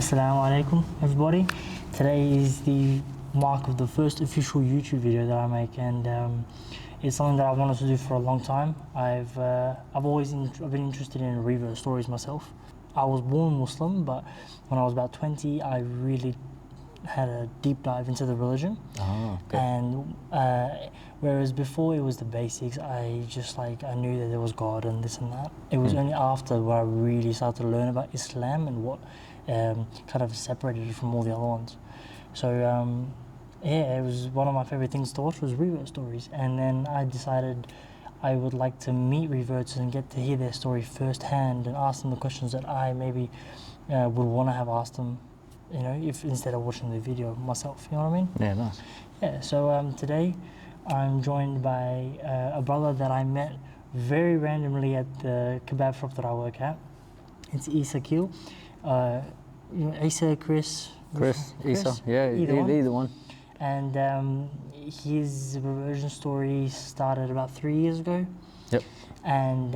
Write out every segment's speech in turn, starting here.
Assalamu alaikum everybody. Today is the mark of the first official YouTube video that I make, and it's something that I wanted to do for a long time. I've been interested in revert stories myself. I was born Muslim, but when I was about 20 I really had a deep dive into the religion. Okay. And whereas before it was the basics, I knew that there was God and this and that. It was only after where I really started to learn about Islam and what kind of separated it from all the other ones. So yeah, it was one of my favorite things to watch was revert stories, and then I decided I would like to meet reverts and get to hear their story firsthand and ask them the questions that I maybe would want to have asked them, you know, if instead of watching the video myself, you know what I mean? Yeah, nice. Yeah, so today I'm joined by a brother that I met very randomly at the kebab shop that I work at. It's Keele. Isa, Chris, Isa, yeah, either one. And his reversion story started about 3 years ago. Yep. And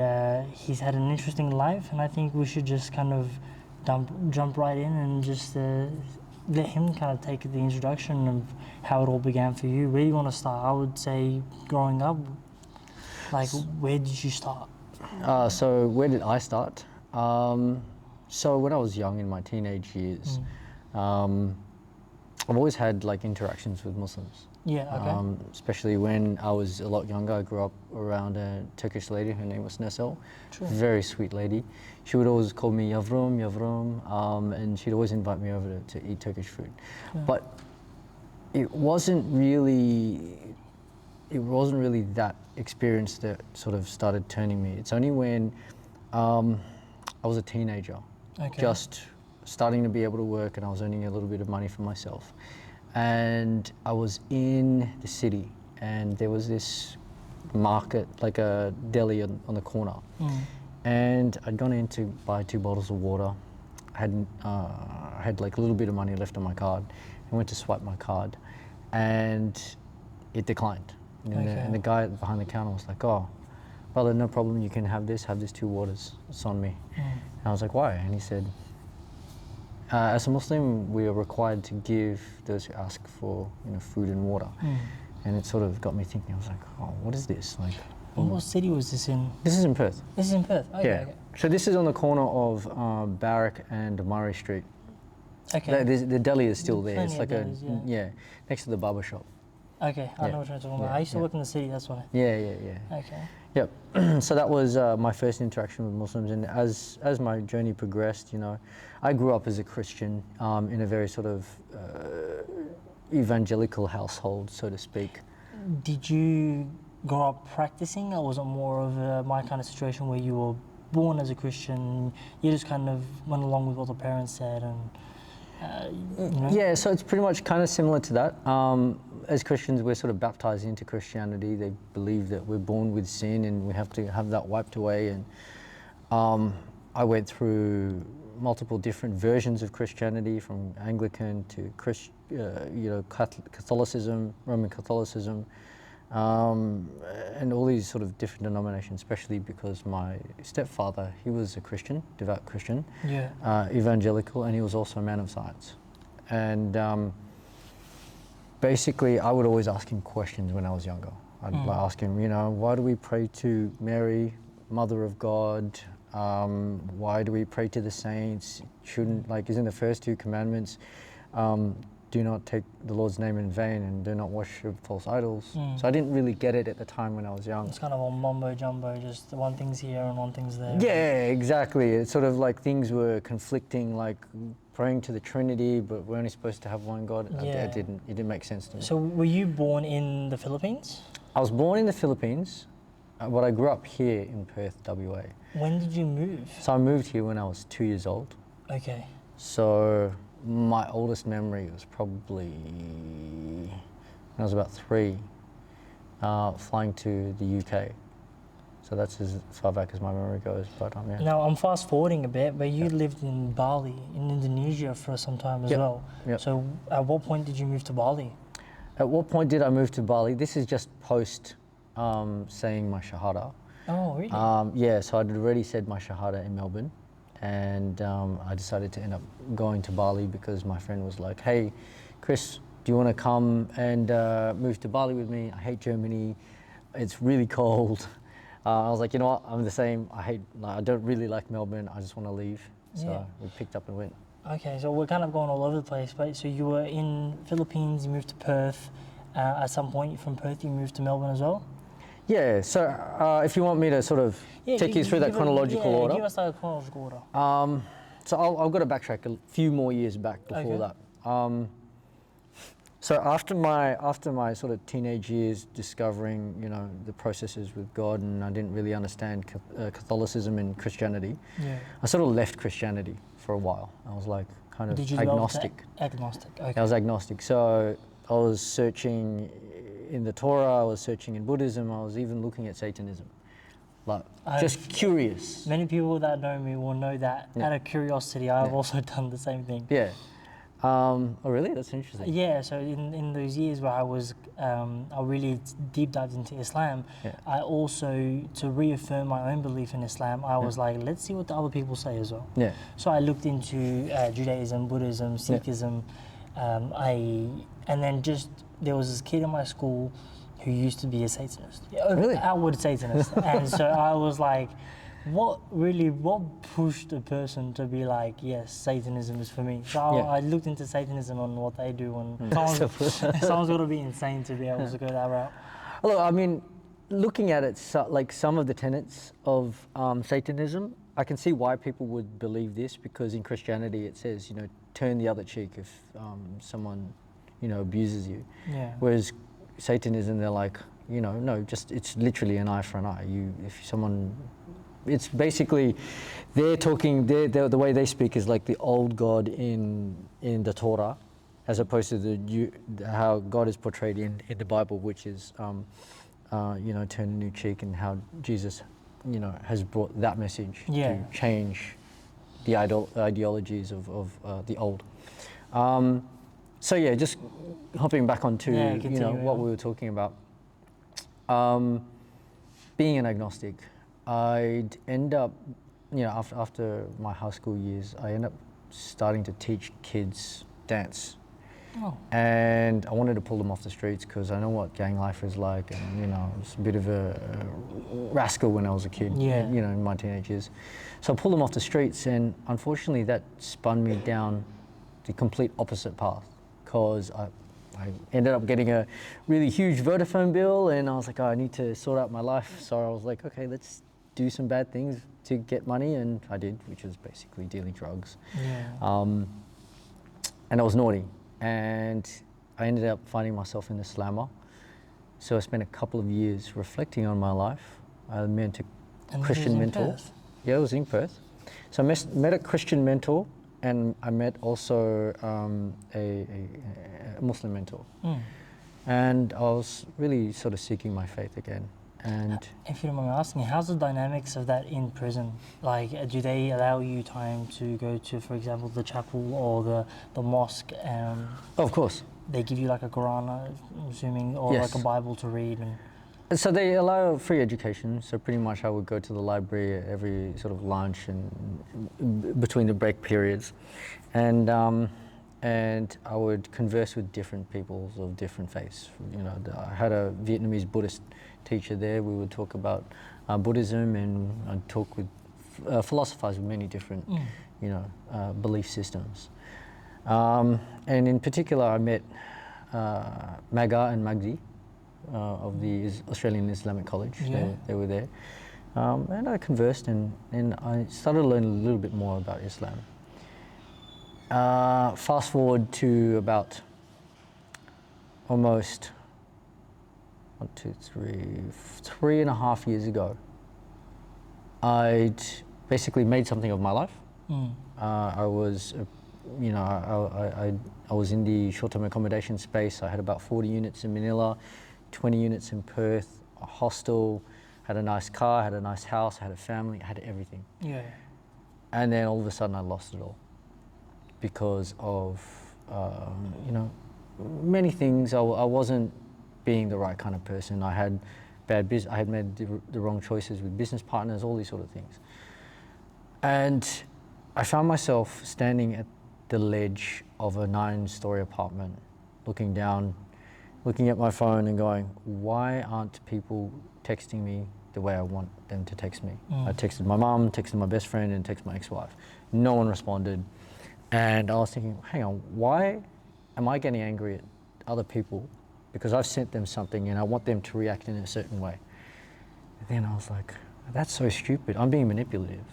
he's had an interesting life, and I think we should just kind of jump right in and just let him kind of take the introduction of how it all began for you. Where do you want to start? I would say growing up, like where did you start? So where did I start? So when I was young in my teenage years, I've always had like interactions with Muslims. Yeah, okay. Especially when I was a lot younger. I grew up around a Turkish lady. Her name was Nesel. True. Very sweet lady. She would always call me Yavrum, Yavrum, and she'd always invite me over to eat Turkish food. Yeah. But it wasn't really that experience that sort of started turning me. It's only when I was a teenager, just starting to be able to work, and I was earning a little bit of money for myself. And I was in the city, and there was this market, like a deli on the corner. And I'd gone in to buy 2 bottles of water. I had like a little bit of money left on my card. I went to swipe my card, and it declined. And the guy behind the counter was like, "Oh, brother, no problem. You can have this 2 waters. It's on me." And I was like, "Why?" And he said, as a Muslim, we are required to give those who ask for, food and water. And it sort of got me thinking. I was like, "Oh, what is this?" Like, what city was this in? This is in Perth. This is in Perth. Okay, yeah. okay. So this is on the corner of Barrack and Murray Street. Okay. The deli is still there. It's like delis, next to the barber shop. Okay, I know what you're talking about. I used to work in the city, that's why. Yeah. Okay. Yep. So that was my first interaction with Muslims, and as my journey progressed, I grew up as a Christian in a very sort of evangelical household, so to speak. Did you grow up practicing, or was it more of my kind of situation where you were born as a Christian, you just kind of went along with what the parents said, and Yeah, so it's pretty much kind of similar to that. As Christians, we're sort of baptized into Christianity. They believe that we're born with sin and we have to have that wiped away. And I went through multiple different versions of Christianity, from Anglican to Catholicism, Roman Catholicism, and all these sort of different denominations, especially because my stepfather, he was a Christian, devout Christian, evangelical, and he was also a man of science. And basically, I would always ask him questions when I was younger. I'd ask him, why do we pray to Mary, Mother of God? Why do we pray to the saints? Isn't the first 2 commandments, do not take the Lord's name in vain and do not worship false idols? So I didn't really get it at the time when I was young. It's kind of all mumbo jumbo, just one thing's here and one thing's there. Yeah, exactly. It's sort of like things were conflicting, like praying to the Trinity, but we're only supposed to have one God. It didn't make sense to me. So were you born in the Philippines? I was born in the Philippines, but I grew up here in Perth, WA. When did you move? So I moved here when I was 2 years old. Okay. So my oldest memory was probably when I was about 3, flying to the UK. So that's as far back as my memory goes. But yeah. Now I'm fast forwarding a bit, but you lived in Bali, in Indonesia, for some time as well. Yep. So at what point did you move to Bali? At what point did I move to Bali? This is just post saying my Shahada. Oh, really? Yeah, so I'd already said my Shahada in Melbourne. and I decided to end up going to Bali because my friend was like, "Hey, Chris, do you want to come and move to Bali with me? I hate Germany. It's really cold." I was like, you know what? I'm the same. I don't really like Melbourne. I just want to leave. So Yeah. we picked up and went. Okay, so we're kind of going all over the place, but so you were in Philippines, you moved to Perth. At some point from Perth, you moved to Melbourne as well? Yeah. So if you want me to sort of take you through that chronological order. Give us like a chronological order. So I've got to backtrack a few more years back before that. So after my sort of teenage years, discovering the processes with God, and I didn't really understand Catholicism and Christianity. Yeah. I sort of left Christianity for a while. I was like kind of Did you agnostic. Agnostic. Okay. I was agnostic. So I was searching in the Torah. I was searching in Buddhism. I was even looking at Satanism. Like just curious. Many people that know me will know that out of curiosity, I've also done the same thing. Yeah. Oh really? That's interesting. Yeah, so in those years where I was, I really deep dived into Islam, I also, to reaffirm my own belief in Islam, I was like, let's see what the other people say as well. Yeah. So I looked into Judaism, Buddhism, Sikhism, and then there was this kid in my school who used to be a Satanist, Really? outward Satanist, and so I was like, what pushed a person to be like, yes, Satanism is for me? So I looked into Satanism and what they do, and someone's got to be insane to be able to go that route. Look, I mean, looking at it, like some of the tenets of Satanism, I can see why people would believe this, because in Christianity it says, turn the other cheek if someone, abuses you. Yeah. Whereas Satanism, they're like, no, it's literally an eye for an eye. It's basically, the way they speak is like the old God in the Torah, as opposed to how God is portrayed in the Bible, which is, turn a new cheek, and how Jesus, has brought that message to change the ideologies of the old. So yeah, just hopping back onto what we were talking about. Being an agnostic, I'd end up, after my high school years, I ended up starting to teach kids dance. Oh. And I wanted to pull them off the streets because I know what gang life is like, and I was a bit of a rascal when I was a kid, in my teenage years. So I pulled them off the streets, and unfortunately that spun me down the complete opposite path, because I ended up getting a really huge Vodafone bill, and I was like, I need to sort out my life. So I was like, okay, let's do some bad things to get money, and I did, which was basically dealing drugs. Yeah. And I was naughty, and I ended up finding myself in the slammer. So I spent a couple of years reflecting on my life. I met a Christian mentor. Perth? Yeah, it was in Perth. So I met a Christian mentor, and I met also a Muslim mentor. And I was really sort of seeking my faith again. And if you don't mind me asking, how's the dynamics of that in prison? Like, do they allow you time to go to, for example, the chapel or the mosque? Of course. They give you like a Quran, I'm assuming, or like a Bible to read? And so they allow free education. So pretty much I would go to the library every sort of lunch and between the break periods. And I would converse with different peoples of different faiths. I had a Vietnamese Buddhist teacher there. We would talk about Buddhism, and I'd talk with, philosophize with many different, belief systems. And in particular, I met Maga and Magdi of the Australian Islamic College. Yeah. They were there. And I conversed, and I started learning a little bit more about Islam. Fast forward to about almost 3.5 years ago, I'd basically made something of my life. I was, I was in the short-term accommodation space. I had about 40 units in Manila, 20 units in Perth, a hostel, had a nice car, had a nice house, had a family, had everything. Yeah. And then all of a sudden I lost it all because of, many things. I wasn't being the right kind of person. I had I had made the wrong choices with business partners, all these sort of things. And I found myself standing at the ledge of a 9-story apartment, looking down, looking at my phone and going, why aren't people texting me the way I want them to text me? I texted my mum, texted my best friend, and texted my ex-wife. No one responded. And I was thinking, hang on, why am I getting angry at other people because I've sent them something and I want them to react in a certain way? And then I was like, that's so stupid. I'm being manipulative.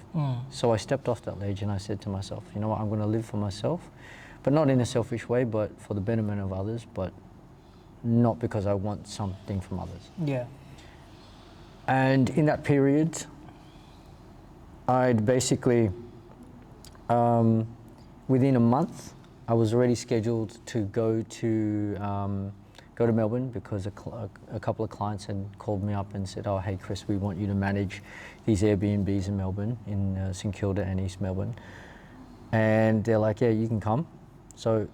So I stepped off that ledge and I said to myself, you know what, I'm going to live for myself, but not in a selfish way, but for the betterment of others, but not because I want something from others. Yeah. And in that period, I'd basically, within a month, I was already scheduled to go to Melbourne because a couple of clients had called me up and said, oh, hey, Chris, we want you to manage these Airbnbs in Melbourne, in St Kilda and East Melbourne. And they're like, yeah, you can come. So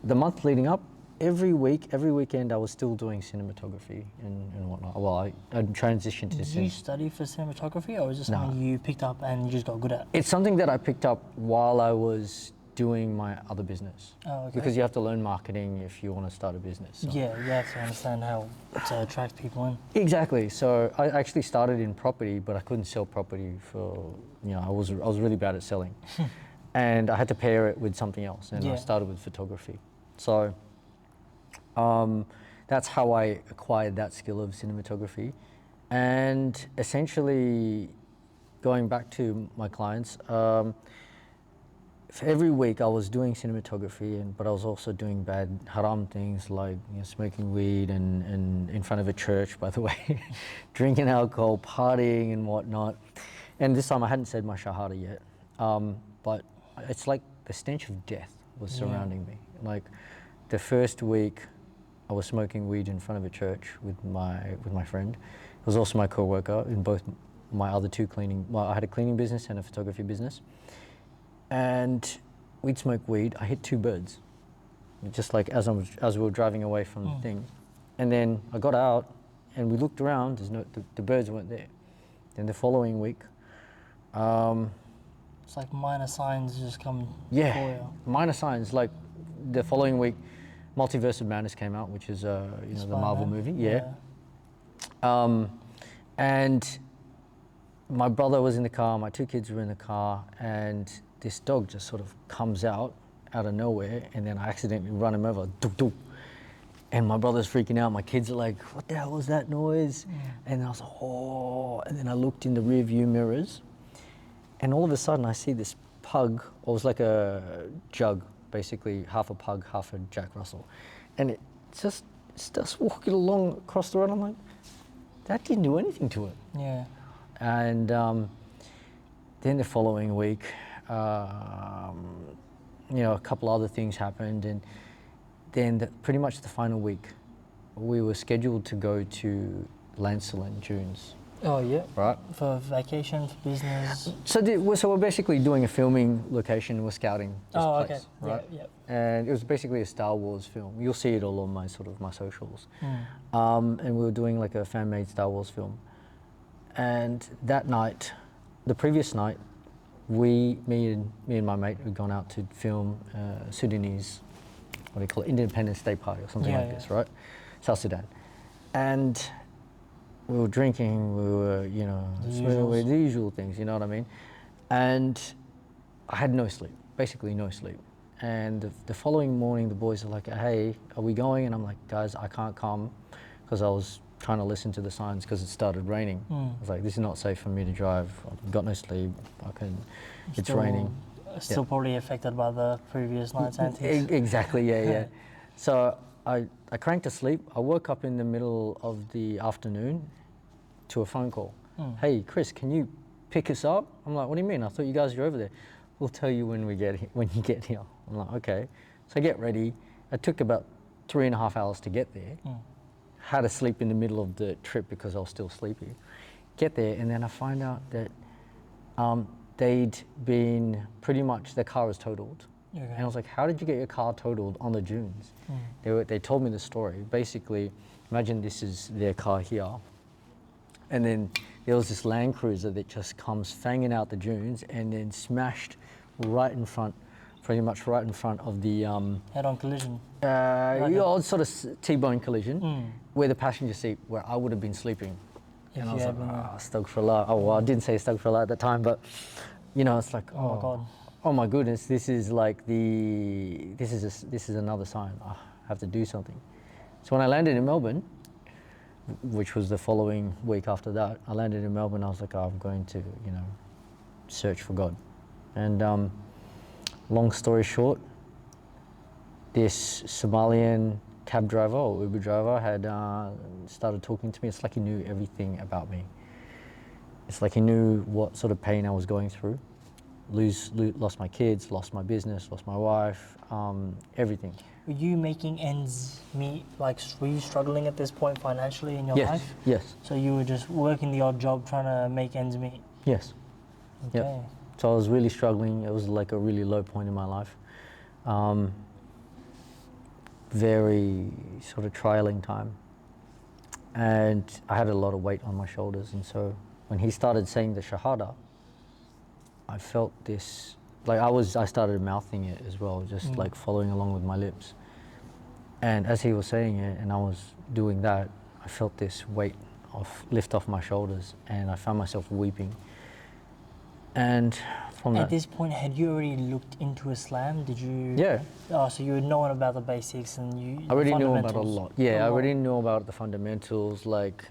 the month leading up, every weekend, I was still doing cinematography and whatnot. Well, I transitioned to Did you study for cinematography, or was it something you picked up and you just got good at? It's something that I picked up while I was doing my other business. Oh, okay. Because you have to learn marketing if you want to start a business. So. Yeah, you have to understand how to attract people in. Exactly. So I actually started in property, but I couldn't sell property for, I was really bad at selling. And I had to pair it with something else, and I started with photography. So that's how I acquired that skill of cinematography. And essentially, going back to my clients, for every week I was doing cinematography, but I was also doing bad haram things like smoking weed and in front of a church, by the way, drinking alcohol, partying and whatnot. And this time I hadn't said my shahada yet, but it's like the stench of death was surrounding me. Like the first week I was smoking weed in front of a church with my friend. It was also my co-worker in both my other two I had a cleaning business and a photography business. And we'd smoke weed. I hit 2 birds, just like as we were driving away from the thing. And then I got out, and we looked around. The birds weren't there. Then the following week, it's like minor signs just come. Yeah, minor signs. Like the following week, Multiverse of Madness came out, which is the Marvel movie. Yeah. And my brother was in the car. My 2 kids were in the car, and this dog just sort of comes out of nowhere, and then I accidentally run him over, doo doo. And my brother's freaking out. My kids are like, what the hell was that noise? And then I was like, oh. And then I looked in the rear view mirrors, and all of a sudden I see this pug, or it was like a jug, basically half a pug, half a Jack Russell. And it just starts walking along across the road. I'm like, that didn't do anything to it. Yeah. And then the following week, a couple other things happened, and then pretty much the final week, we were scheduled to go to Lancelin Dunes. Oh yeah. Right. For vacation, for business. So we're basically doing a filming location. We're scouting this place, right? Yeah. And it was basically a Star Wars film. You'll see it all on my socials. And we were doing like a fan-made Star Wars film. And that night, the previous night, me and my mate had gone out to film Sudanese, what do you call it, Independence Day party or something like this, right? South Sudan. And we were drinking, we were, smoking, the usual things, you know what I mean? And I had no sleep, basically no sleep. And the following morning, the boys are like, hey, are we going? And I'm like, guys, I can't come, because I was trying to listen to the signs because it started raining. I was like, this is not safe for me to drive. I've got no sleep. It's raining. Still probably affected by the previous night's antics. Exactly, yeah. So I cranked to sleep. I woke up in the middle of the afternoon to a phone call. Hey, Chris, can you pick us up? I'm like, what do you mean? I thought you guys were over there. We'll tell you when you get here. I'm like, okay. So I get ready. It took about 3.5 hours to get there. Had to sleep in the middle of the trip because I was still sleepy. Get there, and then I find out that they'd been pretty much, their car was totaled. Okay. And I was like, how did you get your car totaled on the dunes? They told me the story. Basically, imagine this is their car here, and then there was this Land Cruiser that just comes fanging out the dunes and then smashed right in front, pretty much right in front of the Head-on collision. Sort of T-bone collision, where the passenger seat, where I would have been sleeping. If And I you was had like, been astaghfirullah. Oh, well, I didn't say astaghfirullah at the time, but you know, it's like, oh my God. oh my goodness, this is like this is another sign. I have to do something. So when I landed in Melbourne, which was the following week after that, I landed in Melbourne. I was like, I'm going to, you know, search for God. And long story short, this Somalian cab driver or Uber driver had started talking to me. It's like he knew everything about me. It's like he knew what sort of pain I was going through. Lost my kids, lost my business, lost my wife, everything. Were you making ends meet? Like, were you struggling at this point financially in your life? Yes. So you were just working the odd job trying to make ends meet? Yes. Okay. Yep. So I was really struggling. It was like a really low point in my life. Very sort of trialing time. And I had a lot of weight on my shoulders. And so when he started saying the Shahada, I felt this, like I started mouthing it as well, just like following along with my lips. And as he was saying it and I was doing that, I felt this weight lift off my shoulders and I found myself weeping. And from At this point, had you already looked into Islam? Did you? Yeah. Oh, so you had known about the basics and I already knew about a fundamentals. lot. Yeah, I already knew about the fundamentals, like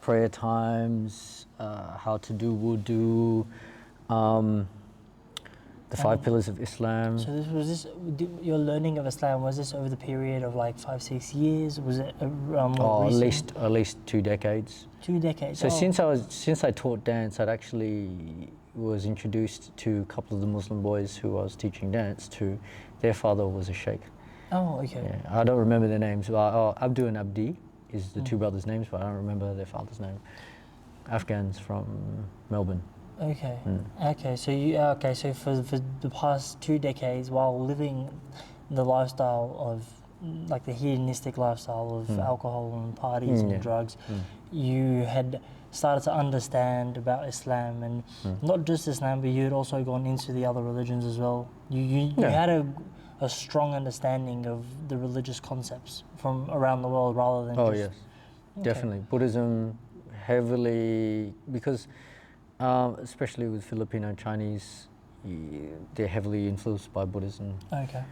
prayer times, how to do wudu, the 5 pillars of Islam. So your learning of Islam, was this over the period of like 5-6 years? Was it more recent? At least 2 decades. 2 decades. So since I taught dance, I'd actually was introduced to a couple of the Muslim boys who I was teaching dance to. Their father was a sheikh. Oh, okay. Yeah, I don't remember their names. Abdu and Abdi is the two brothers' names, but I don't remember their father's name. Afghans from Melbourne. Okay. Okay. So for the past 2 decades, while living the lifestyle of like the hedonistic lifestyle of alcohol and parties and drugs, you had started to understand about Islam, and not just Islam, but you had also gone into the other religions as well. You had a strong understanding of the religious concepts from around the world rather than yes, definitely. Buddhism heavily, because especially with Filipino and Chinese, they're heavily influenced by Buddhism. Okay.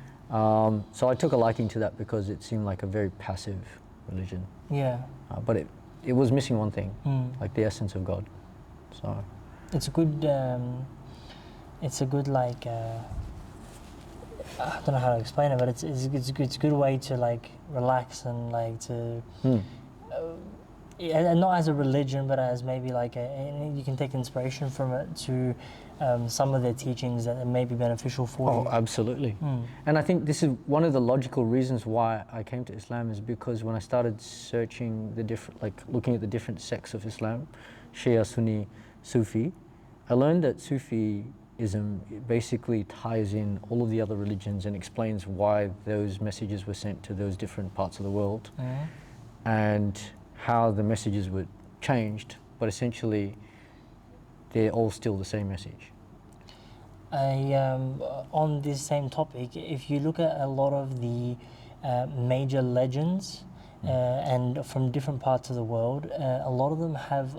So I took a liking to that because it seemed like a very passive religion. Yeah. But it was missing one thing, like the essence of God. So it's a good like I don't know how to explain it, but it's a good way to like relax and like to and not as a religion, but as maybe like you can take inspiration from it to some of their teachings that may be beneficial for you. Oh, absolutely. And I think this is one of the logical reasons why I came to Islam, is because when I started searching the different, like looking at the different sects of Islam, Shia, Sunni, Sufi, I learned that Sufism basically ties in all of the other religions and explains why those messages were sent to those different parts of the world and how the messages were changed, but essentially they're all still the same message. On this same topic, if you look at a lot of the major legends and from different parts of the world, a lot of them have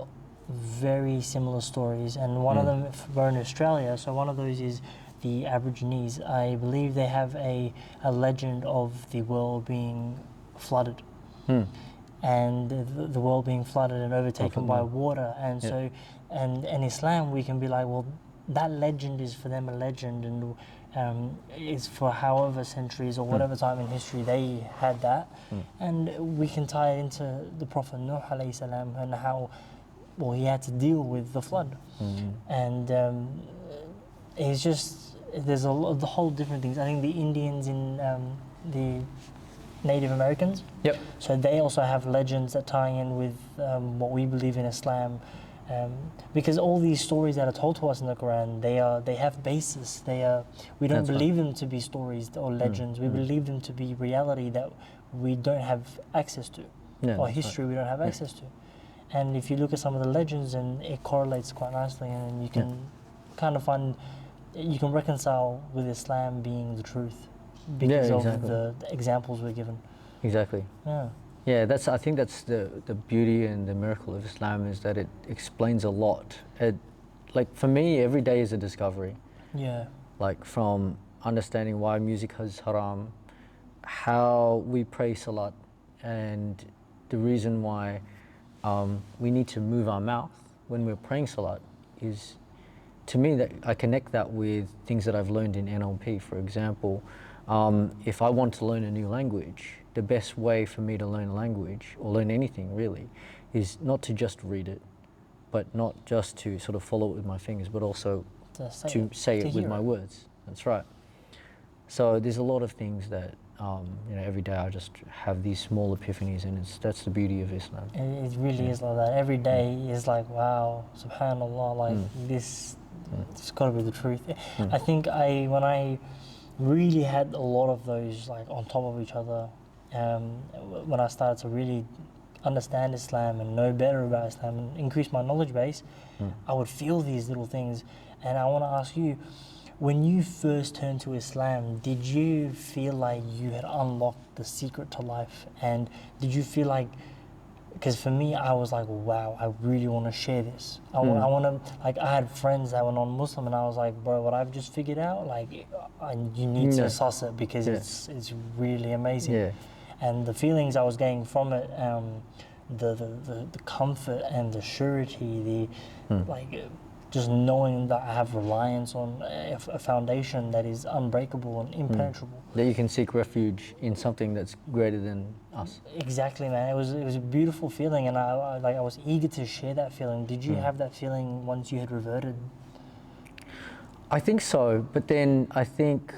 very similar stories, and one of them, we're in Australia, so one of those is the Aborigines. I believe they have a legend of the world being flooded. And the world being flooded and overtaken by water, and so and in Islam we can be like, well, that legend is for them a legend, and it's for however centuries or whatever time in history they had that, and we can tie it into the Prophet Nuh alayhi salam and how he had to deal with the flood, and it's just there's the whole different things. I think the Indians in the Native Americans. Yep. So they also have legends that tie in with what we believe in Islam, because all these stories that are told to us in the Quran, they have basis. We don't believe them to be stories or legends. We believe them to be reality that we don't have access to, or history we don't have access to. And if you look at some of the legends, and it correlates quite nicely, and you can kind of find you can reconcile with Islam being the truth because Yeah, of exactly. the examples we're given. Exactly. Yeah. Yeah, I think that's the beauty and the miracle of Islam, is that it explains a lot. Like for me, every day is a discovery. Yeah. Like from understanding why music is haram, how we pray salat, and the reason why we need to move our mouth when we're praying salat is, to me, that I connect that with things that I've learned in NLP. For example, if I want to learn a new language, the best way for me to learn a language, or learn anything really, is not to just read it, but not just to sort of follow it with my fingers, but also to say it with my words. That's right. So there's a lot of things that, every day I just have these small epiphanies, and that's the beauty of Islam. It really is like that. Every day is like, wow, subhanallah, like this, it's got to be the truth. I think when I really had a lot of those like on top of each other, when I started to really understand Islam and know better about Islam and increase my knowledge base, I would feel these little things. And I want to ask you, when you first turned to Islam, did you feel like you had unlocked the secret to life? And did you feel like, because for me, I was like, wow, I really want to share this. I want to, like, I had friends that were non-Muslim, and I was like, bro, what I've just figured out, like, you need to suss it, because it's really amazing. Yeah. And the feelings I was getting from it, the comfort and the surety, just knowing that I have reliance on a foundation that is unbreakable and impenetrable. That you can seek refuge in something that's greater than us. Exactly, man. It was a beautiful feeling, and I was eager to share that feeling. Did you have that feeling once you had reverted? I think so, but then I think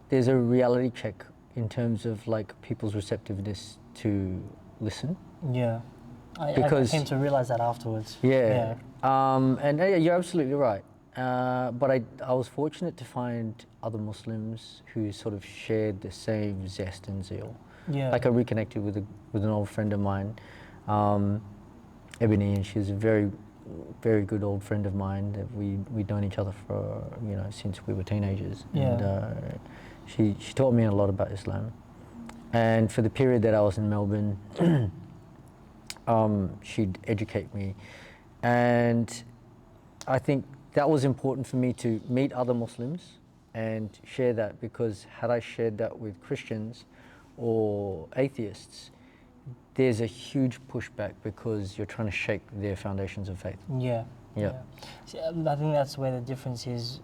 there's a reality check in terms of like people's receptiveness to listen. Yeah. I came to realize that afterwards. Yeah. And you're absolutely right. But I was fortunate to find other Muslims who sort of shared the same zest and zeal. Yeah. Like I reconnected with an old friend of mine, Ebony, and she's a very, very good old friend of mine that we'd known each other for, since we were teenagers. Yeah. And she taught me a lot about Islam. And for the period that I was in Melbourne, she'd educate me. And I think that was important for me to meet other Muslims and share that, because had I shared that with Christians or atheists, there's a huge pushback because you're trying to shake their foundations of faith. Yeah. Yeah. See, I think that's where the difference is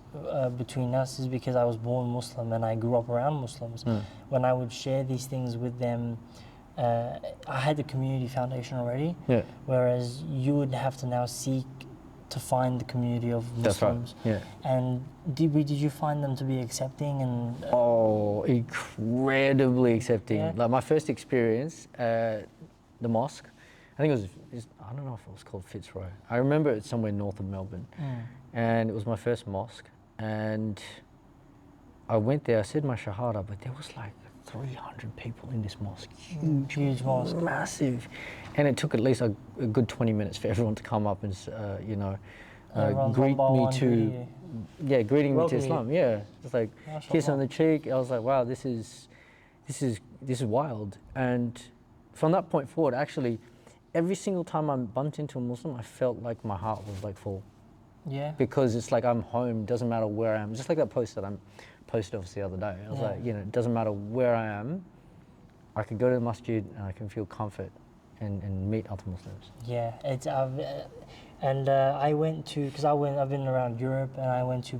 between us, is because I was born Muslim and I grew up around Muslims. When I would share these things with them, I had the community foundation already, whereas you would have to now seek to find the community of Muslims. That's right. Yeah. And did you find them to be accepting and? Oh, incredibly accepting. Yeah. Like my first experience at the mosque, I think it was, I don't know if it was called Fitzroy. I remember it's somewhere north of Melbourne, and it was my first mosque. And I went there. I said my shahada, but there was like 300 people in this mosque. Huge mosque. Massive. And it took at least a good 20 minutes for everyone to come up and, greet me to, greeting me to Islam. Yeah, just like kiss on the cheek. I was like, wow, this is wild. And from that point forward, actually, every single time I bumped into a Muslim, I felt like my heart was like full. Yeah. Because it's like I'm home, doesn't matter where I am. Just like that post that I posted obviously the other day. I was like, it doesn't matter where I am, I can go to the masjid and I can feel comfort and meet other Muslims. Yeah, I went to, because I've been around Europe, and I went to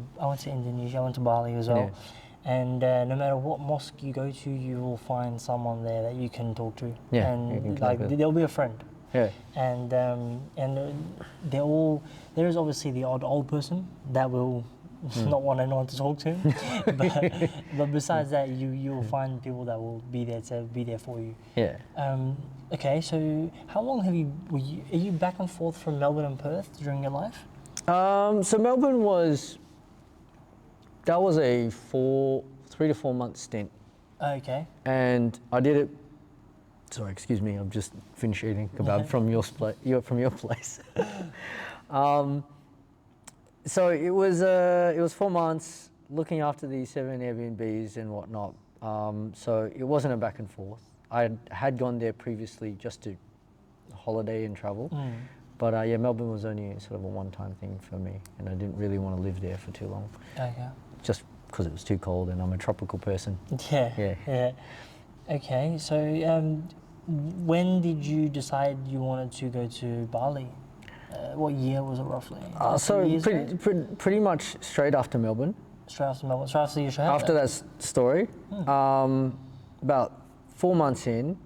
Indonesia, I went to Bali as well. Yeah. And no matter what mosque you go to, you will find someone there that you can talk to. Yeah, and like there'll be a friend. Yeah. And there is obviously the odd old person that will not want anyone to talk to, but besides that, you'll find people that will be there for you. Yeah. Okay, so how long are you back and forth from Melbourne and Perth during your life? So Melbourne was a 3 to 4 month stint. Okay. And I did it. Sorry, excuse me. I've just finished eating kebab from your place. So it was 4 months. looking after these 7 Airbnbs and whatnot. So it wasn't a back and forth. I had gone there previously just to holiday and travel. But yeah, Melbourne was only sort of a one-time thing for me, and I didn't really want to live there for too long. Okay. Just because it was too cold, and I'm a tropical person. Yeah. Okay, so when did you decide you wanted to go to Bali? What year was it roughly? So pretty much straight after Melbourne. Straight after Melbourne, straight after your shahada? After that story, about 4 months in,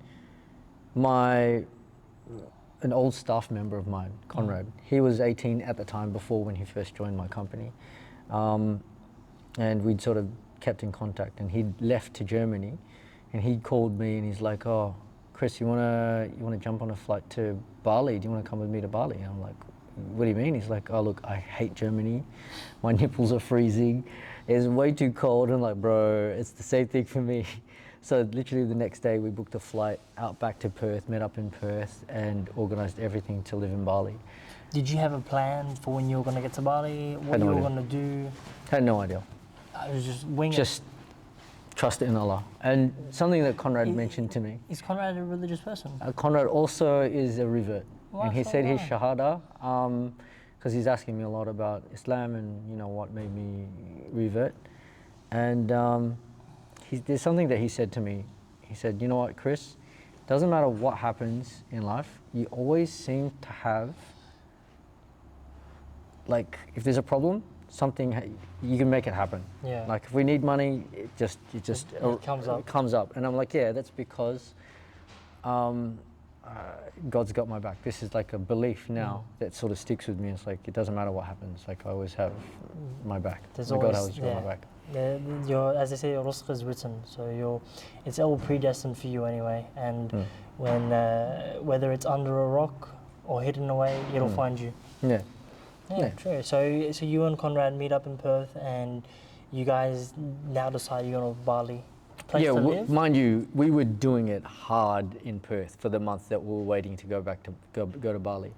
an old staff member of mine, Conrad, he was 18 at the time before when he first joined my company. And we'd sort of kept in contact, and he'd left to Germany, and he called me and he's like, "Oh, Chris, you wanna jump on a flight to Bali? Do you wanna come with me to Bali?" And I'm like, "What do you mean?" He's like, "Oh, look, I hate Germany. My nipples are freezing. It's way too cold." I'm like, "Bro, it's the same thing for me." So literally the next day we booked a flight out back to Perth, met up in Perth, and organised everything to live in Bali. Did you have a plan for when you were going to get to Bali? What you were going to do? Had no idea. I was just winging. Just trust in Allah. And something that Conrad mentioned to me. Is Conrad a religious person? Conrad also is a revert. And he said his Mashallah. shahada, because he's asking me a lot about Islam and, you know, what made me revert. And there's something that he said to me. He said, "You know what, Chris? Doesn't matter what happens in life, you always seem to have, like, if there's a problem, you can make it happen. Yeah. Like if we need money, it comes up. And I'm like, yeah, that's because God's got my back. This is like a belief now that sort of sticks with me. It's like it doesn't matter what happens. Like I always have my back. God always got my back. As they say, your rizq is written, so it's all predestined for you anyway. And when whether it's under a rock or hidden away, it'll find you. Yeah, true. So you and Conrad meet up in Perth, and you guys now decide you're going to Bali. Place to live? Mind you, we were doing it hard in Perth for the month that we were waiting to go back to go to Bali.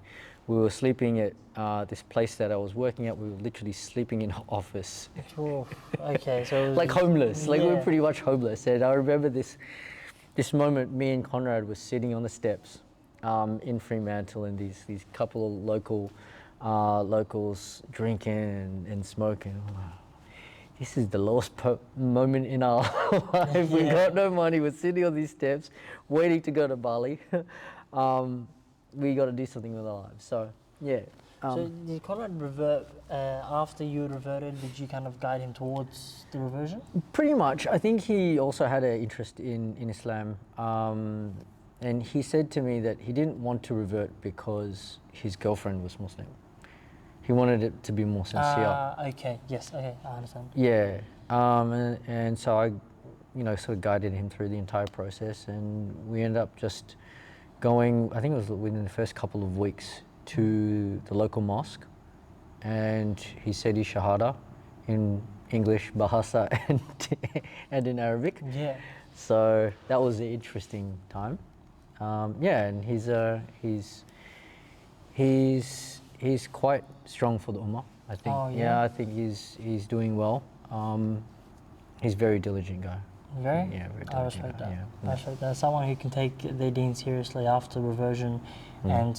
We were sleeping at this place that I was working at. We were literally sleeping in an office. Ooh, okay, so it was, like homeless. Like we were yeah. pretty much homeless. And I remember this moment. Me and Conrad were sitting on the steps in Fremantle, and these couple of locals drinking and smoking. This is the lowest moment in our life. We got no money. We're sitting on these steps, waiting to go to Bali. We got to do something with our lives. So yeah. So did Conrad revert after you had reverted? Did you kind of guide him towards the reversion? Pretty much. I think he also had an interest in Islam, and he said to me that he didn't want to revert because his girlfriend was Muslim. He wanted it to be more sincere. Okay. Yes. Okay. I understand. Yeah. And so I, sort of guided him through the entire process, and we ended up just going. I think it was within the first couple of weeks to the local mosque, and he said his shahada in English, Bahasa, and in Arabic. Yeah. So that was an interesting time. And he's quite strong for the Ummah, I think. Oh, yeah? I think he's doing well. He's a very diligent guy. Very? Yeah, very diligent. I respect guy, that. yeah. I respect that. Someone who can take their deen seriously after reversion and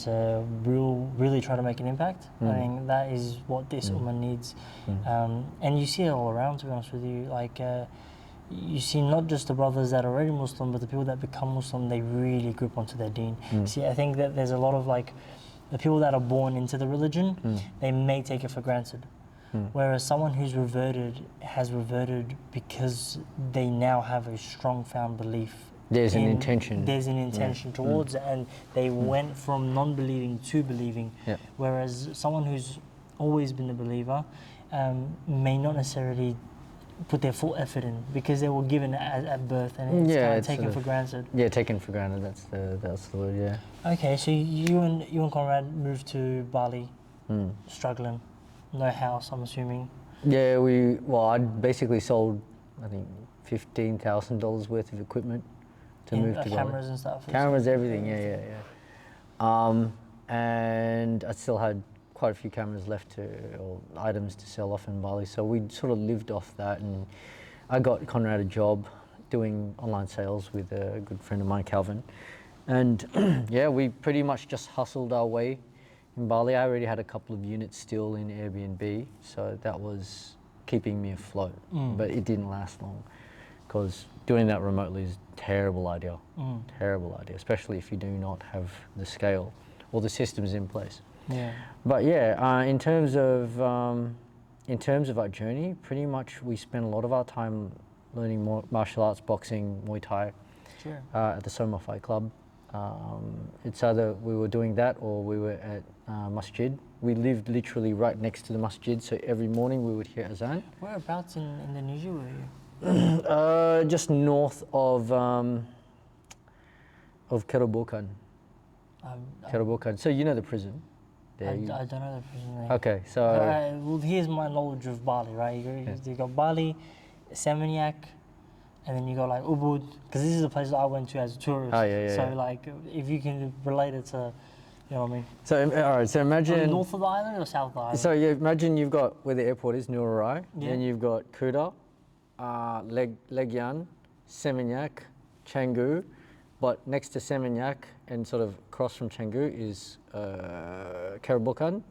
really try to make an impact. I think that is what this Ummah needs. And you see it all around, to be honest with you. Like, you see not just the brothers that are already Muslim, but the people that become Muslim, they really grip onto their deen. See, I think that there's a lot of the people that are born into the religion, they may take it for granted. Whereas someone who's has reverted because they now have a strong found belief. There's an intention. There's an intention towards it, and they went from non-believing to believing. Yeah. Whereas someone who's always been a believer may not necessarily put their full effort in because they were given at birth, and it's kind of taken for granted. Yeah, taken for granted. That's the word. Yeah. Okay, so you and Conrad moved to Bali, struggling, no house, I'm assuming. Yeah, I basically sold, I think, $15,000 worth of equipment to move to Bali. Cameras and stuff. Cameras, everything. Yeah. And I still had quite a few cameras left or items to sell off in Bali. So we sort of lived off that, and I got Conrad a job doing online sales with a good friend of mine, Calvin. And yeah, we pretty much just hustled our way in Bali. I already had a couple of units still in Airbnb, so that was keeping me afloat. But it didn't last long, because doing that remotely is a terrible idea. Terrible idea, especially if you do not have the scale or the systems in place. Yeah. But yeah, in terms of our journey, pretty much we spent a lot of our time learning more martial arts, boxing, Muay Thai, Sure. at the Soma Fight Club. It's either we were doing that or we were at masjid. We lived literally right next to the masjid, so every morning we would hear azan. Whereabouts in Indonesia were you? Just north of Kerobokan. Kerobokan. So you know the prison? I don't know the prison name. Okay, so well, here's my knowledge of Bali, right? You got Bali, Seminyak, and then you go like Ubud, because this is the place that I went to as a tourist. Oh, yeah. So like, if you can relate it to, you know what I mean? So all right, so imagine North of the island or south of the island? So yeah, imagine you've got where the airport is, Nurai. Yeah. Then you've got Kuta, Legian, Seminyak, Canggu. But next to Seminyak and sort of across from Canggu is Kerobokan,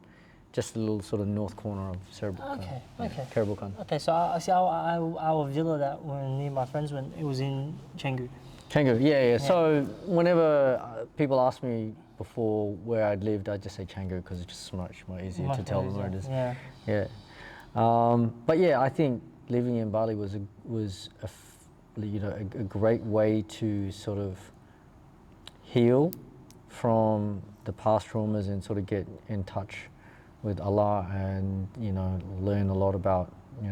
just a little sort of north corner of Kerobokan. Okay. Kerobokan. Okay, so I see our villa that when me and my friends went, it was in Canggu. Canggu, yeah. So whenever people ask me before where I'd lived, I'd just say Canggu because it's just much more easier to tell them where it is. Yeah. But yeah, I think living in Bali was a great way to sort of heal from the past traumas and sort of get in touch with Allah and learn a lot about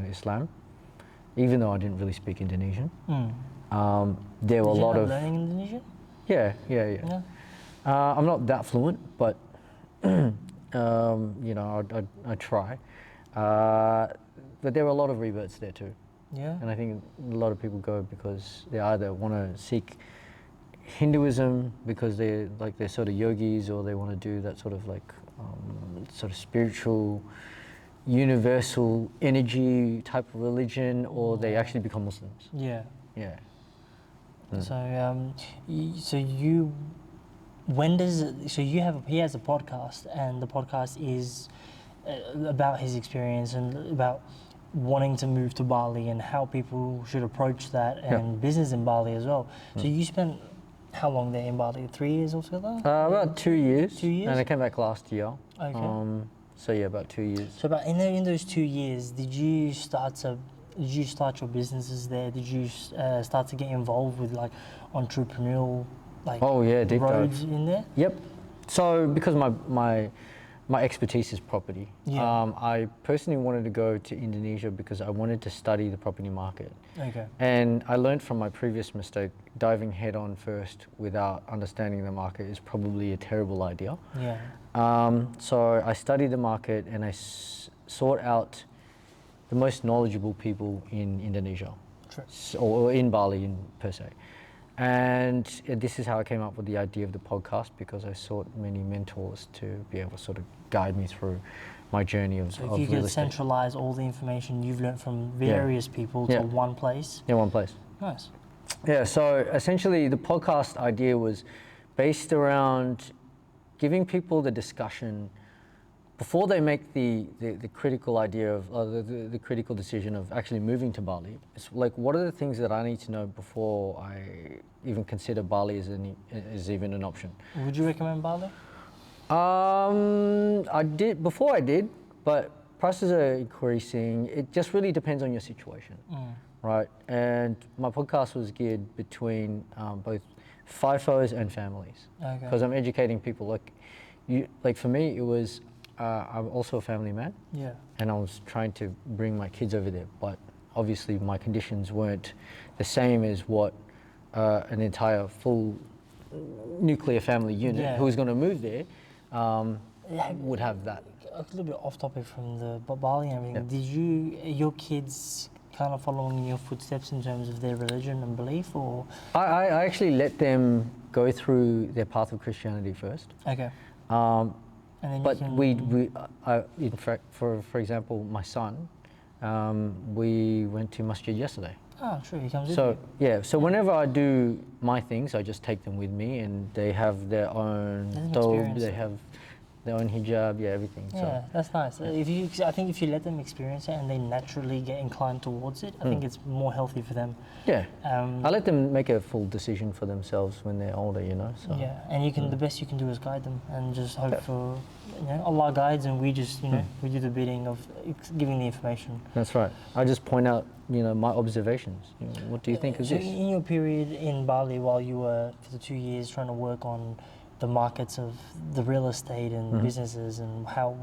Islam, even though I didn't really speak Indonesian. There were a lot of learning Indonesian. Yeah. I'm not that fluent, but I try. But there were a lot of reverts there too. Yeah. And I think a lot of people go because they either want to seek Hinduism because they're sort of yogis, or they want to do that sort of sort of spiritual, universal energy type of religion, or they actually become Muslims. Yeah. Yeah. So he has a podcast, and the podcast is about his experience and about wanting to move to Bali and how people should approach that, and business in Bali as well. So you spent how long there in Bali? 3 years altogether? About 2 years. 2 years? And I came back last year. Okay. So yeah, about 2 years. So about in those 2 years, did you start your businesses there? Did you start to get involved with like entrepreneurial deep roads dive in there? Yep. So because my expertise is property, I personally wanted to go to Indonesia because I wanted to study the property market. Okay. And I learned from my previous mistake, diving head on first without understanding the market is probably a terrible idea. Yeah. So I studied the market and I sought out the most knowledgeable people in Indonesia, or in Bali per se. And this is how I came up with the idea of the podcast, because I sought many mentors to be able to sort of guide me through my journey of So if you could centralize all the information you've learned from various people to one place. Yeah, one place. Nice. Yeah, so essentially the podcast idea was based around giving people the discussion before they make the critical idea of the critical decision of actually moving to Bali. It's like, what are the things that I need to know before I even consider Bali as even an option? Would you recommend Bali? I did before I did, but prices are increasing. It just really depends on your situation, right? And my podcast was geared between both FIFOs and families, because I'm educating people. Like for me, it was. I'm also a family man, and I was trying to bring my kids over there, but obviously my conditions weren't the same as what an entire full nuclear family unit who was going to move there would have that. A little bit off topic from the Bali and everything. Did your kids kind of following in your footsteps in terms of their religion and belief, or? I actually let them go through their path of Christianity first. Okay. And then But you can, in fact, for example, my son, we went to masjid yesterday. oh, sure, he comes with So you. yeah, so whenever I do my things, I just take them with me, and they have their own Let them thobe, experience they it. have their own hijab, yeah, everything. Yeah, that's nice. I think if you let them experience it and they naturally get inclined towards it, I think it's more healthy for them. Yeah, Um, I let them make a full decision for themselves when they're older, you know. So Yeah, and you can. The best you can do is guide them and just hope for, Allah guides, and we just, we do the bidding of giving the information. that's right. I just point out, my observations. What do you think of So this? in your period in Bali, while you were for the 2 years trying to work on the markets of the real estate and businesses and how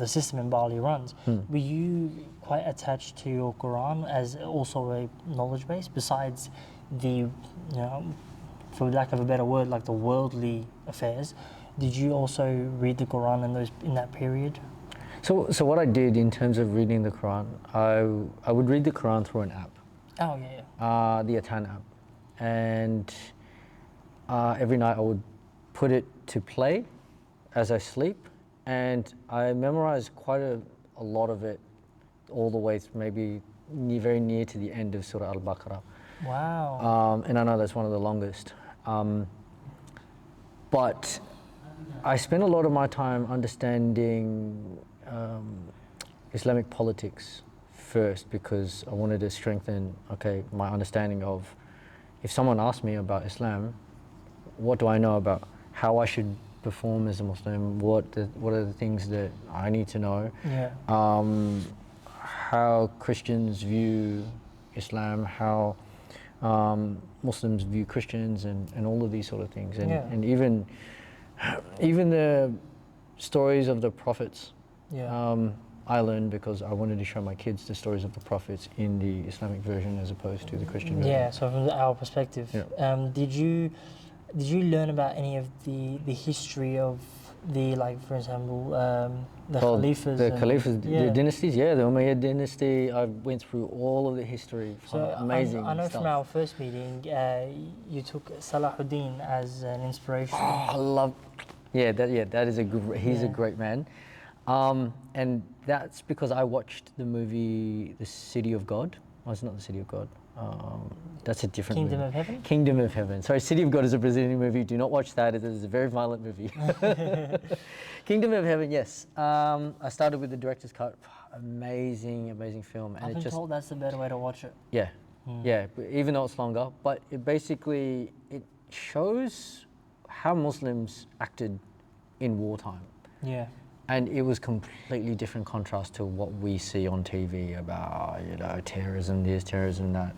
the system in Bali runs, were you quite attached to your Quran as also a knowledge base besides the, for lack of a better word, like the worldly affairs? Did you also read the Quran in that period? So what I did in terms of reading the Quran, I would read the Quran through an app, Oh yeah. the Atan app, and every night I would put it to play as I sleep, and I memorized quite a lot of it, all the way through, maybe very near to the end of Surah Al-Baqarah. Wow. And I know that's one of the longest. But I spent a lot of my time understanding Islamic politics first, because I wanted to strengthen, my understanding of, if someone asked me about Islam, what do I know about how I should perform as a Muslim? What are the things that I need to know? Yeah. How Christians view Islam, how Muslims view Christians, and all of these sort of things, and even the stories of the prophets. Yeah. I learned because I wanted to show my kids the stories of the prophets in the Islamic version as opposed to the Christian version. Yeah. So from our perspective, Yeah. Did you learn about any of the history of the, like, for example, the Khalifas? The Khalifas, the dynasties, the Umayyad dynasty. I went through all of the history. So Amazing I know stuff. from our first meeting, you took Salahuddin as an inspiration. Oh, I love. That is a good. He's a great man, and that's because I watched the movie The City of God. Oh, it's not The City of God. That's a different Kingdom movie. of Heaven? Kingdom of Heaven. Sorry, City of God is a Brazilian movie. Do not watch that. It is a very violent movie. Kingdom of Heaven, yes. I started with the director's cut. Amazing, amazing film. And I've been told that's the better way to watch it. Yeah, even though it's longer. But it shows how Muslims acted in wartime. Yeah. And it was completely different contrast to what we see on TV about, terrorism this, terrorism that.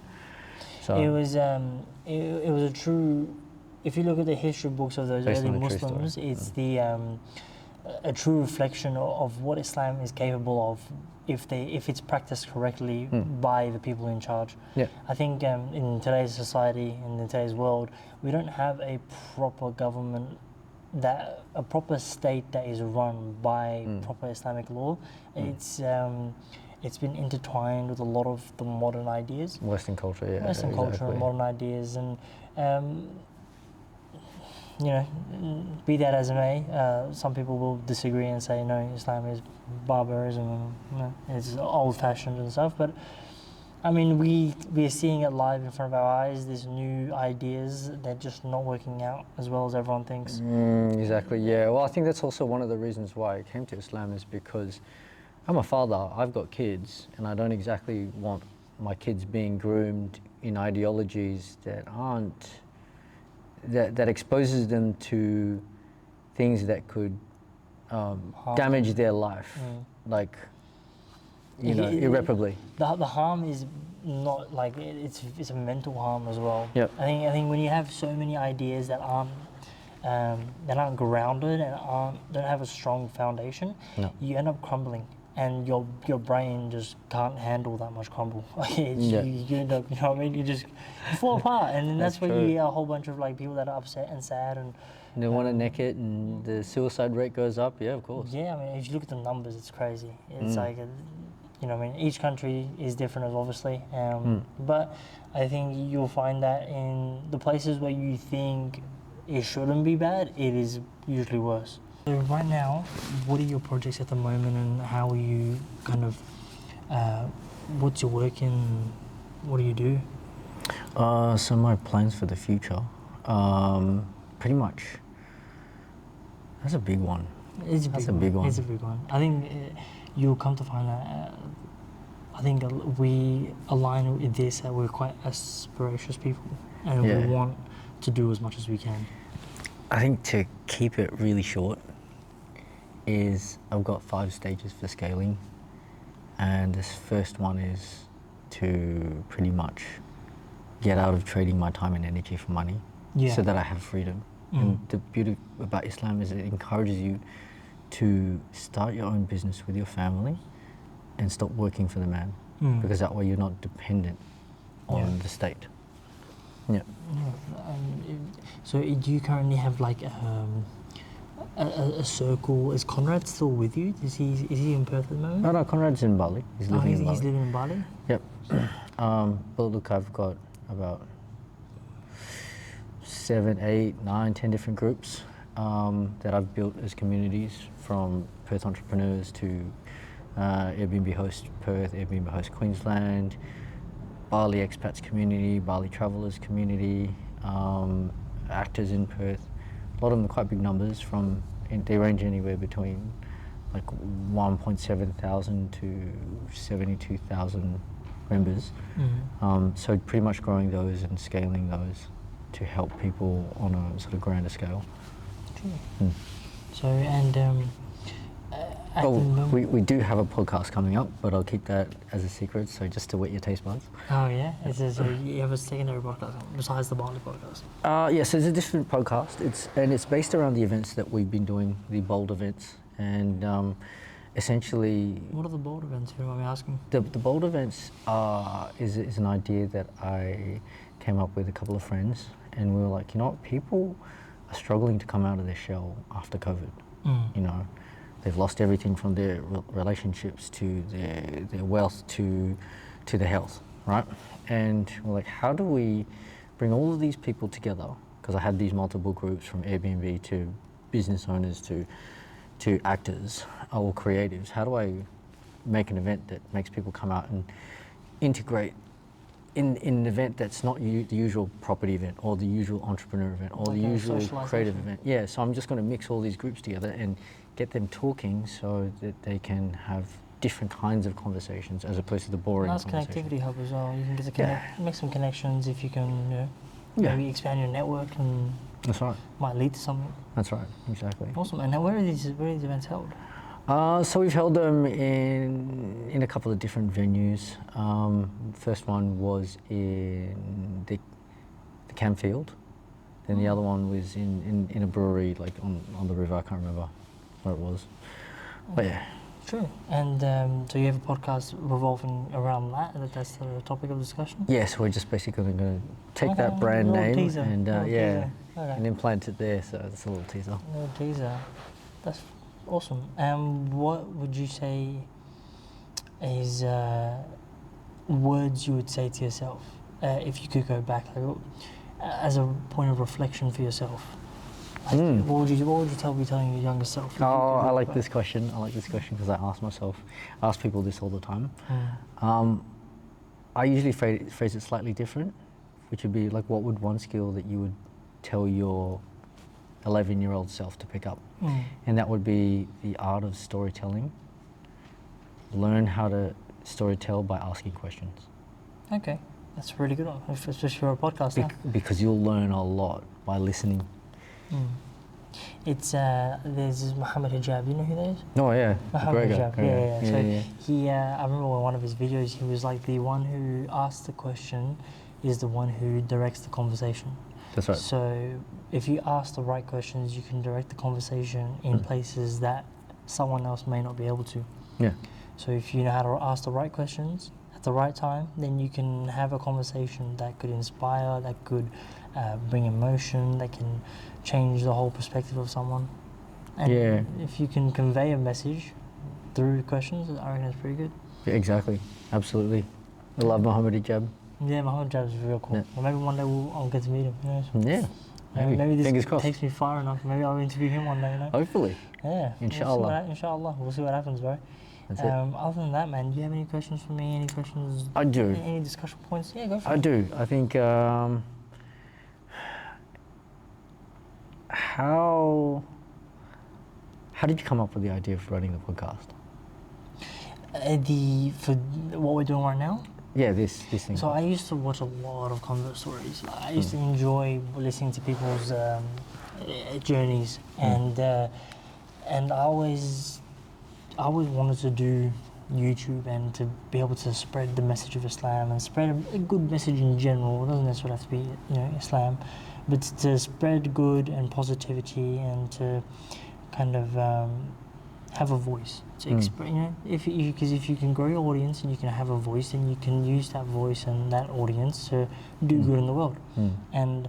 So It was a true. If you look at the history books of those Based early on a true Muslims, story. it's a true reflection of what Islam is capable of if it's practiced correctly by the people in charge. Yeah. I think in today's society, in today's world, we don't have a proper government, a proper state that is run by proper Islamic law. It's been intertwined with a lot of the modern ideas. Western culture, yeah. Western culture and modern ideas, and be that as it may, some people will disagree and say no, Islam is barbarism, it's old-fashioned and stuff. But I mean, we are seeing it live in front of our eyes. These new ideas, they're just not working out as well as everyone thinks. Exactly, yeah. Well, I think that's also one of the reasons why I came to Islam, is because I'm a father, I've got kids, and I don't exactly want my kids being groomed in ideologies that that exposes them to things that could damage their life, like, irreparably. The harm is not like it's a mental harm as well. Yep. I think when you have so many ideas that aren't grounded and don't have a strong foundation, you end up crumbling, and your brain just can't handle that much crumble. You end up, you fall apart, and then that's where you hear a whole bunch of people that are upset and sad and they want to neck it, and the suicide rate goes up. Yeah, of course. Yeah, I mean, if you look at the numbers, it's crazy. It's each country is different, obviously, but I think you'll find that in the places where you think it shouldn't be bad, it is usually worse. So right now, what are your projects at the moment, and how are you kind of? What's your work in? What do you do? So my plans for the future, pretty much. That's a big one. It's a That's big a big one. It's a big one. I think you'll come to find that. I think we align with this, that we're quite aspirational people, and Yeah. we want to do as much as we can. I think to keep it really short is I've got 5 stages for scaling, and this first one is to pretty much get out of trading my time and energy for money, Yeah. so that I have freedom. And the beauty about Islam is it encourages you to start your own business with your family and stop working for the man, because that way you're not dependent on the state. Yeah. So do you currently have like a circle? Is Conrad still with you? Is he in Perth at the moment? No, Conrad's in Bali. He's living in Bali. He's living in Bali? Yep. But look, I've got about 7, 8, 9, 10 different groups that I've built as communities, from Perth entrepreneurs to Airbnb host Perth, Airbnb host Queensland, Bali expats community, Bali travelers community, actors in Perth. A lot of them are quite big numbers. They range anywhere between like 1.7 thousand to 72,000 members. So pretty much growing those and scaling those to help people on a sort of grander scale. Sure. So, and at the moment... we do have a podcast coming up, but I'll keep that as a secret, so just to whet your taste buds. Oh yeah? So you have a secondary podcast besides the Bali podcast? Yes, it's a different podcast. It's based around the events that we've been doing, the bold events, and essentially... What are the bold events, if you don't mind me asking? The bold events is an idea that I came up with a couple of friends, and we were like, you know what, people are struggling to come out of their shell after COVID. You know, they've lost everything from their relationships to their wealth to their health, right? And we're like, how do we bring all of these people together? Because I had these multiple groups, from Airbnb to business owners to actors or creatives. How do I make an event that makes people come out and integrate in an event that's not the usual property event or the usual entrepreneur event or Like the a usual socialisation. creative event? Yeah, so I'm just going to mix all these groups together and get them talking so that they can have different kinds of conversations as opposed to the boring Nice conversation. connectivity hub as well. You can get to make some connections if you can, maybe expand your network, and That's right. might lead to something. That's right, exactly. Awesome. And now where are these events held? So we've held them in a couple of different venues. First one was in the Camfield. Then the other one was in a brewery, like on the river. I can't remember where it was. But yeah. True. And so you have a podcast revolving around that? That's the topic of discussion? Yes, we're just basically going to take Okay, that brand little name teaser, and little teaser. Okay. and implant it there. So it's a little teaser. No teaser. That's awesome. What would you say is words you would say to yourself if you could go back, like, as a point of reflection for yourself? Like, what would you be telling your younger self? if you Oh, could I look like back? this question. I like this question because I ask people this all the time. I usually phrase it slightly different, which would be like, what would one skill that you would tell your 11-year-old self to pick up? And that would be the art of storytelling. Learn how to storytell by asking questions. Okay, that's a really good one, especially for a podcast. Because you'll learn a lot by listening. It's there's this Muhammad Hijab. You know who that is? Oh yeah, Muhammad great guy, Hijab. great guy. So he, I remember in one of his videos, he was like, the one who asks the question is the one who directs the conversation. That's right. So if you ask the right questions, you can direct the conversation in places that someone else may not be able to. Yeah. So if you know how to ask the right questions at the right time, then you can have a conversation that could inspire, that could bring emotion, that can change the whole perspective of someone. And if you can convey a message through questions, I reckon it's pretty good. Yeah, exactly. Absolutely. I love Muhammad Hijab. Yeah, Muhammad Hijab is real cool. Yeah. Well, maybe one day I'll get to meet him. Who knows? Yeah. Maybe this Fingers crossed. takes me far enough. Maybe I'll interview him one day, you know? Hopefully. Yeah. Inshallah. Inshallah. We'll see what happens, bro. That's it. Other than that, man, do you have any questions for me? Any questions? I do. Any discussion points? Yeah, go for it. I do. I think how did you come up with the idea of running the podcast? For what we're doing right now? Yeah, this thing. So I used to watch a lot of convert stories. I used to enjoy listening to people's journeys, and I always wanted to do YouTube and to be able to spread the message of Islam and spread a good message in general. It doesn't necessarily have to be, you know, Islam, but to spread good and positivity and to kind of have a voice to express. You know, because if you can grow your audience and you can have a voice, then you can use that voice and that audience to do good in the world. And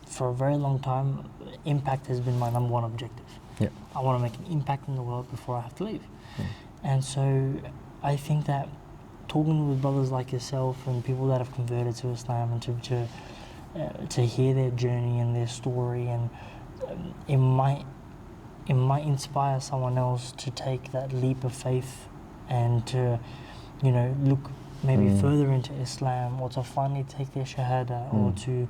for a very long time, impact has been my number one objective. Yeah. I want to make an impact in the world before I have to leave. And so I think that talking with brothers like yourself and people that have converted to Islam and to hear their journey and their story, and it might inspire someone else to take that leap of faith and to, you know, look maybe further into Islam, or to finally take their shahada, or to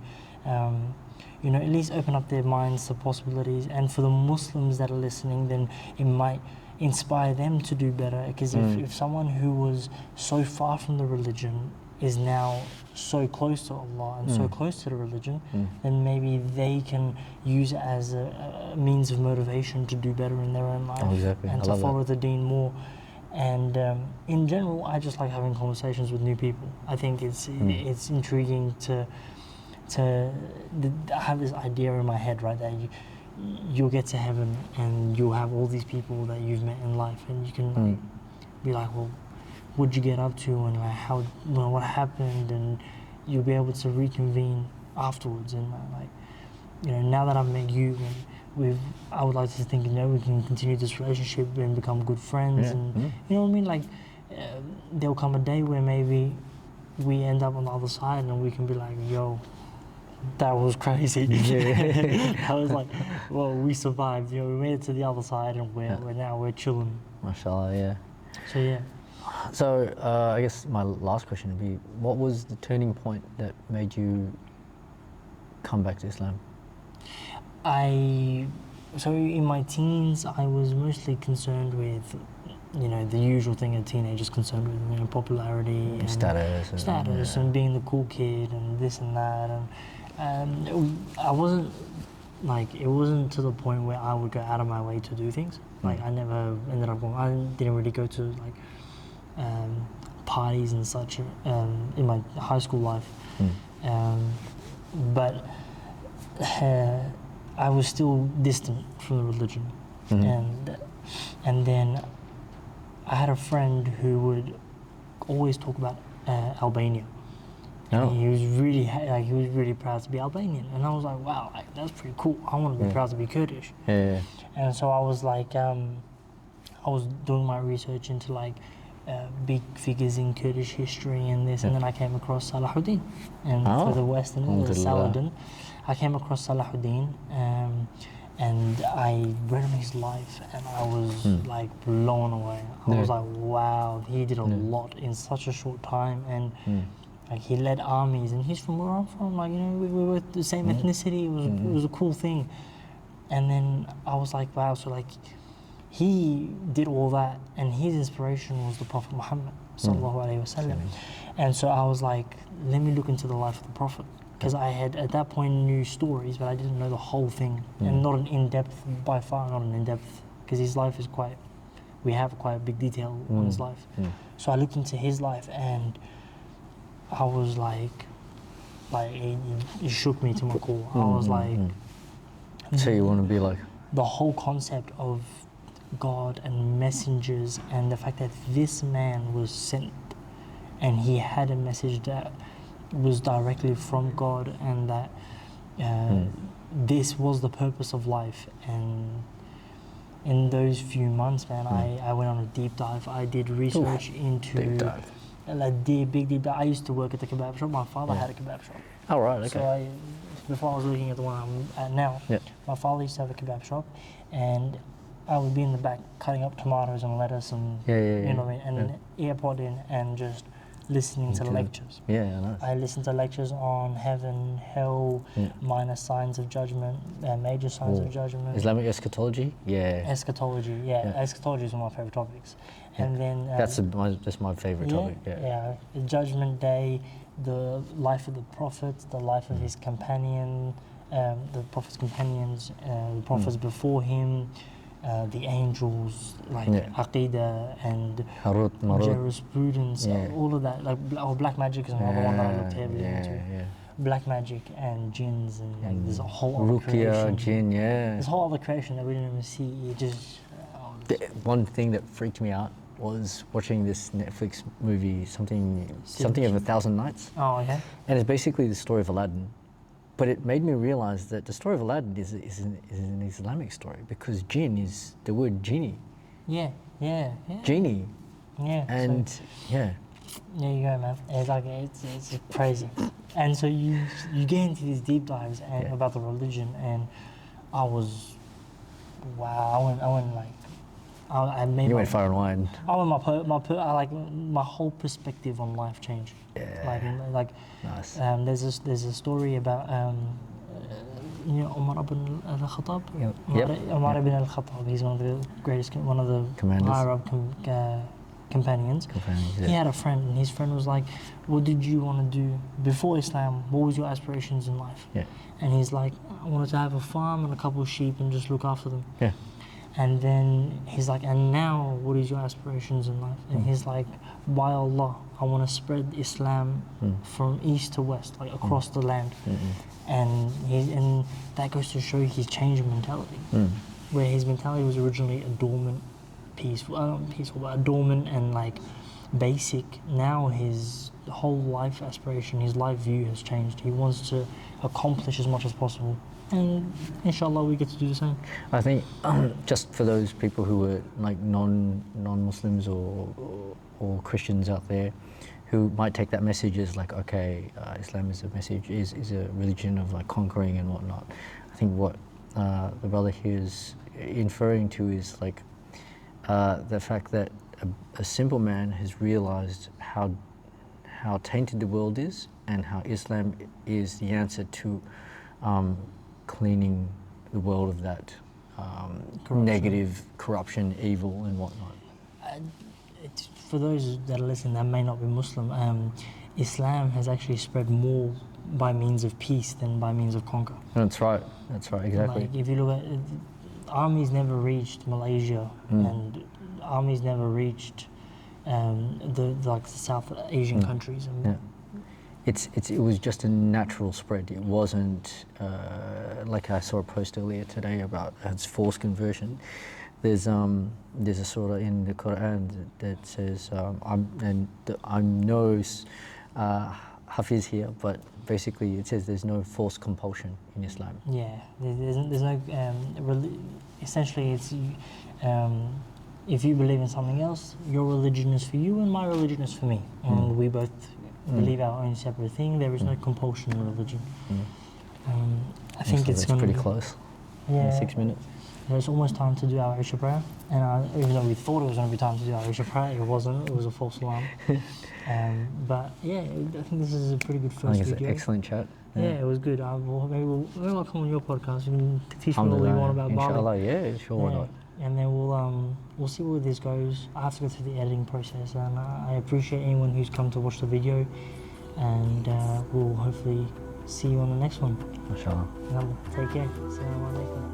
you know, at least open up their minds to possibilities. And for the Muslims that are listening, then it might inspire them to do better, because if someone who was so far from the religion is now so close to Allah and so close to the religion, then maybe they can use it as a means of motivation to do better in their own life. Oh, exactly. And I to love follow that. the deen more. And in general, I just like having conversations with new people. I think it's intriguing to have this idea in my head, right, that you'll get to heaven and you'll have all these people that you've met in life, and you can like, be like, well, what'd you get up to, and like, how, you know, what happened, and you'll be able to reconvene afterwards. And like, you know, now that I've met you, and I would like to think, you know, we can continue this relationship and become good friends, and you know what I mean, like there'll come a day where maybe we end up on the other side and we can be like, yo, that was crazy. I was like, well, we survived, you know, we made it to the other side, and we're chilling. MashaAllah, yeah. So yeah. So I guess my last question would be, what was the turning point that made you come back to Islam? So in my teens, I was mostly concerned with, you know, the usual thing a teenager's concerned with, you know, popularity and status and being the cool kid and this and that. And I wasn't like, it wasn't to the point where I would go out of my way to do things. Like I never ended up going, I didn't really go to like parties and such in my high school life. But I was still distant from the religion. And then I had a friend who would always talk about Albania. Oh. He was really proud to be Albanian, and I was like, wow, like, that's pretty cool. I want to be proud to be Kurdish. Yeah. And so I was like, I was doing my research into like big figures in Kurdish history and this, and then I came across Salahuddin, and for the Western Saladin, I came across Salahuddin, and I read him his life, and I was like blown away. I was like, wow, he did a lot in such a short time, and like he led armies, and he's from where I'm from. Like, you know, we were the same ethnicity. It was a cool thing. And then I was like, wow. So like, he did all that, and his inspiration was the Prophet Muhammad sallallahu alaihi wasallam. And so I was like, let me look into the life of the Prophet, because I had at that point knew stories, but I didn't know the whole thing, and not an in-depth, by far not an in-depth, because his life is quite, we have quite a big detail on his life. So I looked into his life, and I was like it shook me to my core. I was like, So you want to be like, the whole concept of God and messengers, and the fact that this man was sent and he had a message that was directly from God, and that this was the purpose of life. And in those few months, man, I went on a deep dive. I did research into deep dive. Like big deep dive. I used to work at the kebab shop. My father had a kebab shop. Oh, right, okay. So before I was looking at the one I'm at now, Yeah. my father used to have a kebab shop, and I would be in the back cutting up tomatoes and lettuce and you know what I mean, and earpod in and just listening to lectures. Yeah, nice. I listened to lectures on heaven, hell, minor signs of judgment, major signs of judgment. Islamic eschatology? Yeah. Eschatology, eschatology is one of my favorite topics. And then That's my favorite topic. the Judgment Day, the life of the Prophet, the life of his companion, the Prophet's companions, the Prophets before him, the angels, like Aqidah and Harut, Marut. jurisprudence, all of that. Like black magic is another one that I looked heavily into. Black magic and jinns and like there's a whole other creation. Ruqya, jinn, There's a whole other creation that we didn't even see. It just One thing that freaked me out was watching this Netflix movie, something of 1,000 Nights. Oh, okay. And it's basically the story of Aladdin. But it made me realize that the story of Aladdin is an Islamic story, because jinn is the word genie. Yeah. Genie. Yeah. And there you go, man. It's like it's crazy. And so you get into these deep dives and about the religion, and I was, wow. I went like. I made. You went far and wide. I went my whole perspective on life changed. Yeah. Like Nice. there's a story about you know Umar ibn al-Khattab. Umar ibn al-Khattab. He's one of the Commanders. higher up companions. He had a friend, and his friend was like, "What did you want to do before Islam? What was your aspirations in life?" Yeah. And he's like, "I wanted to have a farm and a couple of sheep and just look after them." Yeah. And then he's like, "And now, what is your aspirations in life?" And he's like, "By Allah, I want to spread Islam from east to west, like across the land." And that goes to show his change in mentality, where his mentality was originally a dormant, not peaceful, but a dormant and like basic. Now his whole life aspiration, his life view has changed. He wants to accomplish as much as possible. And inshallah we get to do the same. I think just for those people who are like non-Muslims or Christians out there who might take that message as like, okay, Islam is a religion of like conquering and whatnot. I think what the brother here is inferring to is like the fact that a simple man has realized how tainted the world is, and how Islam is the answer to cleaning the world of that negative corruption, evil, and whatnot. For those that are listening that may not be Muslim, Islam has actually spread more by means of peace than by means of conquer. That's right, exactly. Like if you look at armies never reached Malaysia, and armies never reached the South Asian countries. And It was just a natural spread. It wasn't like I saw a post earlier today about its forced conversion. There's a surah in the Quran that says I'm no Hafiz here, but basically it says there's no forced compulsion in Islam. Yeah, there's no essentially it's if you believe in something else, your religion is for you and my religion is for me, and we both believe our own separate thing. There is no compulsion in religion. I think it's pretty close. Yeah, 6 minutes. It's almost time to do our Isha prayer, and even though we thought it was going to be time to do our Isha prayer, it wasn't. It was a false alarm. But yeah, I think this is a pretty good first video. It's an excellent chat. Yeah, it was good. Maybe I'll come on your podcast. You can teach me all you want about Bali. Inshallah, yeah, sure, why not? And then we'll see where this goes. I have to go through the editing process, and I appreciate anyone who's come to watch the video, and we'll hopefully see you on the next one. Inshallah. Take care. Assalamu alaikum.